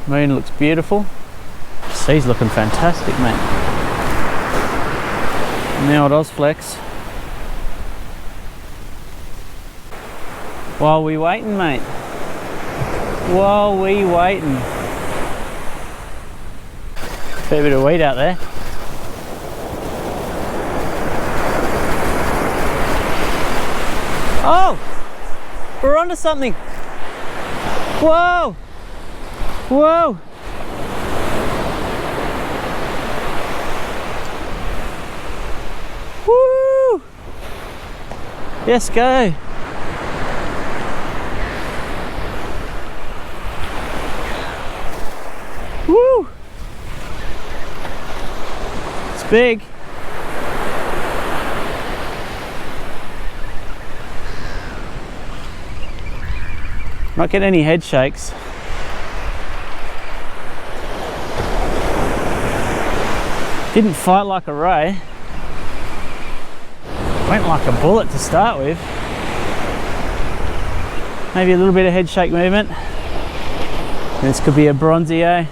Moon looks beautiful. Sea's looking fantastic, mate. And the old Ozflex. While we waiting, mate. While we waiting. Fair bit of weed out there. Oh! We're onto something. Whoa! Whoa! Woo! Yes, go. Woo! It's big. Not getting any head shakes. Didn't fight like a ray. Went like a bullet to start with. Maybe a little bit of head shake movement. This could be a bronzy, eh?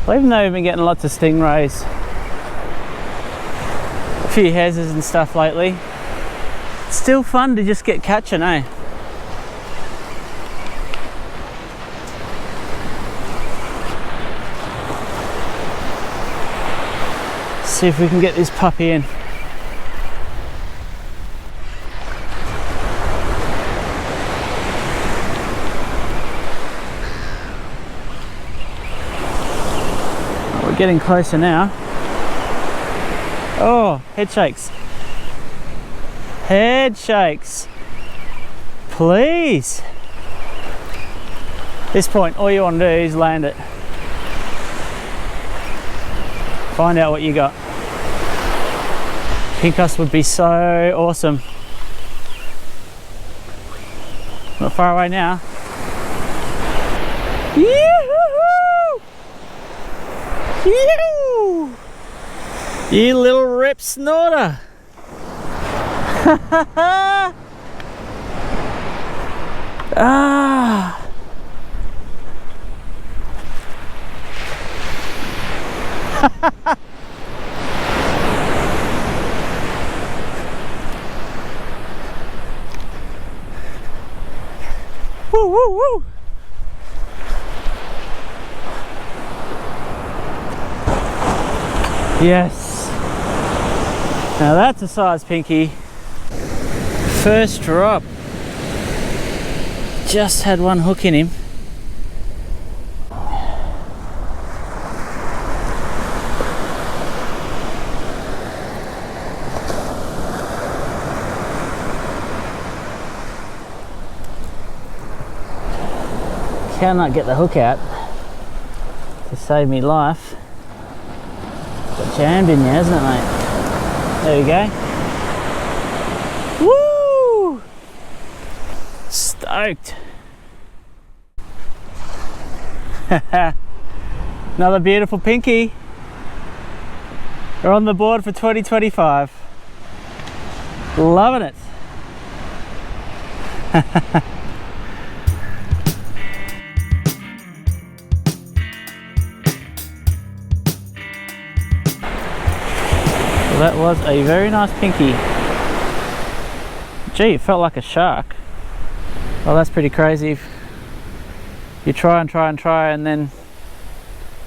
Well, even though we've been getting lots of stingrays, a few hazzards and stuff lately, it's still fun to just get catching, eh? See if we can get this puppy in. We're getting closer now. Oh, head shakes. Head shakes. Please. At this point, all you want to do is land it. Find out what you got. Pincus would be so awesome. Not far away now. Yoo-hoo-hoo! Yoo! You little rip snorter. Ah. Woo, woo, woo. Yes. Now that's a size pinky. First drop. Just had one hook in him. Cannot get the hook out to save me life. Got jammed in there, hasn't it, mate? There we go. Woo! Stoked. Another beautiful pinky. We're on the board for 2025. Loving it. That was a very nice pinky. Gee, it felt like a shark. Well, that's pretty crazy. You try and try and try, and then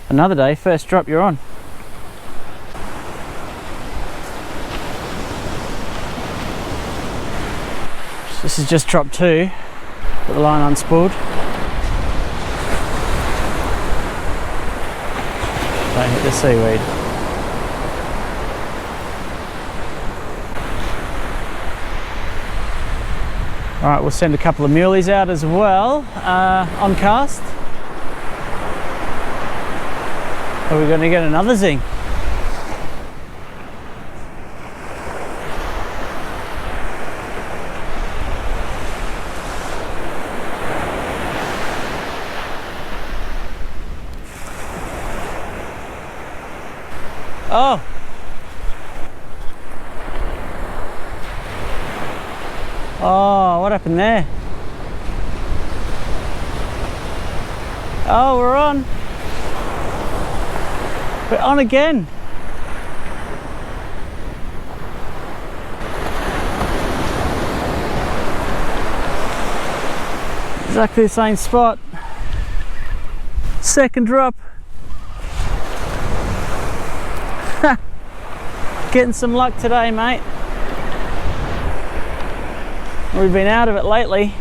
another day, first drop, you're on. This is just drop 2. Got the line unspooled. Don't hit the seaweed. Alright, we'll send a couple of muleys out as well on cast. Are we going to get another zing? Oh! Oh, what happened there? Oh, we're on. We're on again. Exactly the same spot. Second drop. Getting some luck today, mate. We've been out of it lately.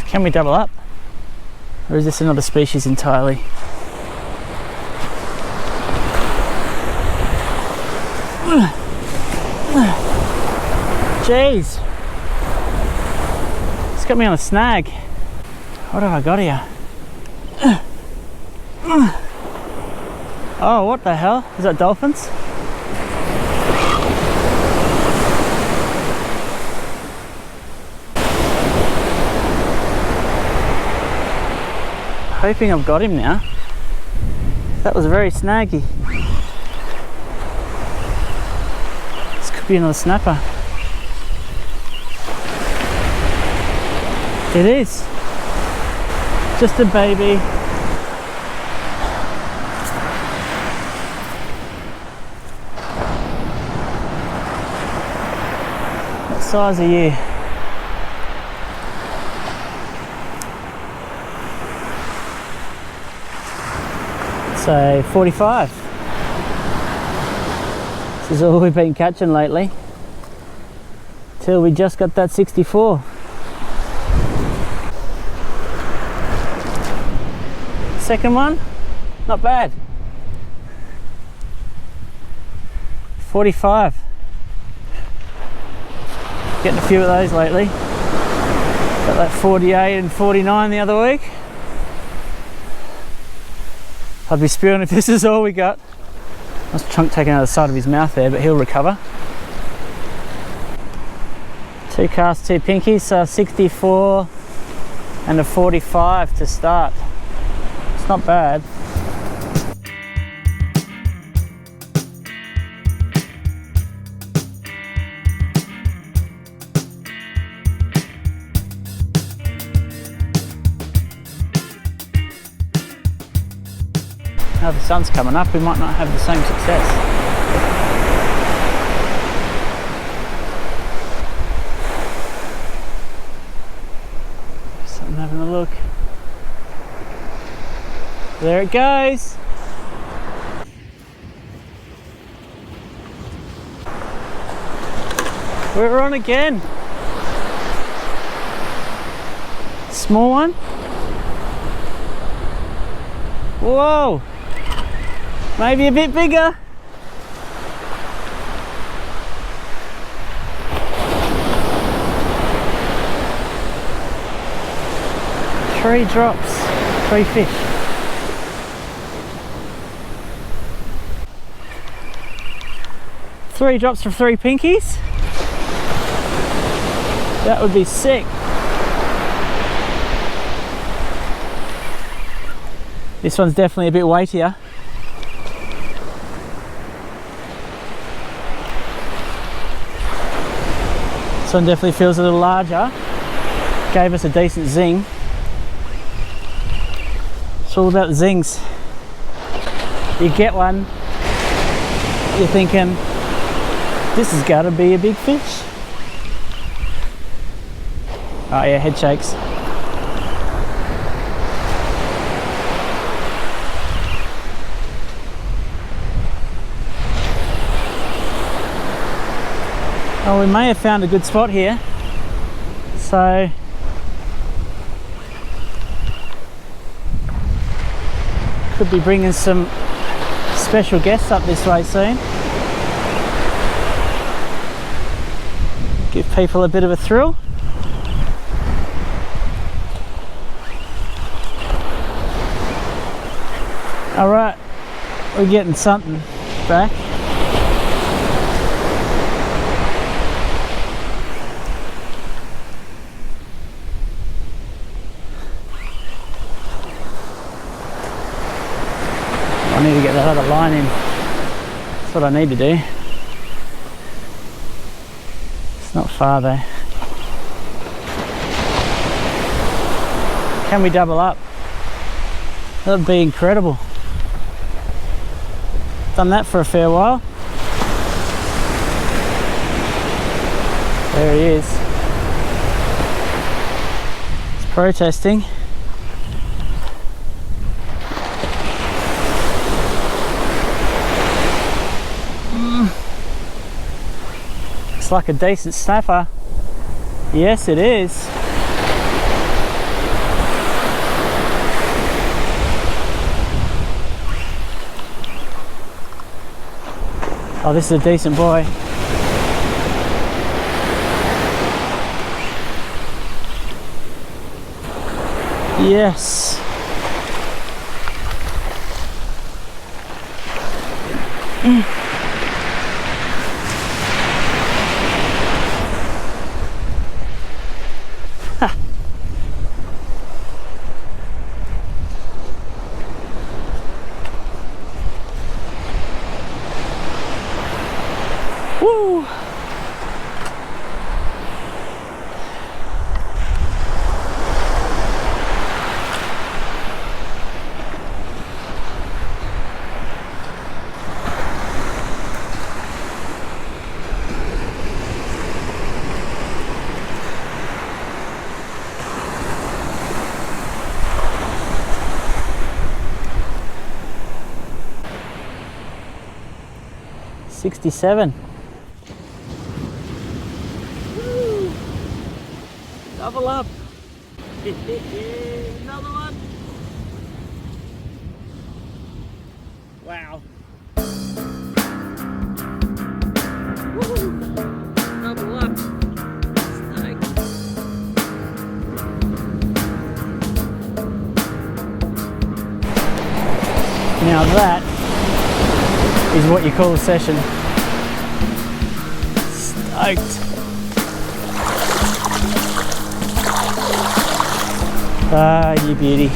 Can we double up? Or is this another species entirely? Jeez. It's got me on a snag. What have I got here? Oh, what the hell? Is that dolphins? Hoping I've got him now. That was very snaggy. This could be another snapper. It is. Just a baby. What size are you? So 45. This is all we've been catching lately. Till we just got that 64. Second one, not bad. 45. Getting a few of those lately. Got that 48 and 49 the other week. I'd be spewing if this is all we got. That's a chunk taken out of the side of his mouth there, but he'll recover. 2 casts, 2 pinkies, so 64 and a 45 to start. It's not bad. Now the sun's coming up, we might not have the same success. So I'm having a look. There it goes. We're on again. Small one. Whoa. Maybe a bit bigger. Three drops, 3 fish. Three drops for 3 pinkies. That would be sick. This one's definitely a bit weightier. This one definitely feels a little larger. Gave us a decent zing. It's all about the zings. You get one, you're thinking, this has got to be a big fish. Oh yeah, head shakes. Oh, we may have found a good spot here. So could be bringing some special guests up this way soon. Give people a bit of a thrill. All right, we're getting something back. I need to get that other line in. That's what I need to do. It's not far though. Can we double up? That would be incredible. Done that for a fair while. There he is. He's protesting. Looks like a decent snapper. Yes, it is. Oh, this is a decent boy. Yes. Woo! $67. Woo. Double up. Another one. Wow. Woo. Double up. Snag. Now that is what you call a session. Stoked. Ah, you beauty.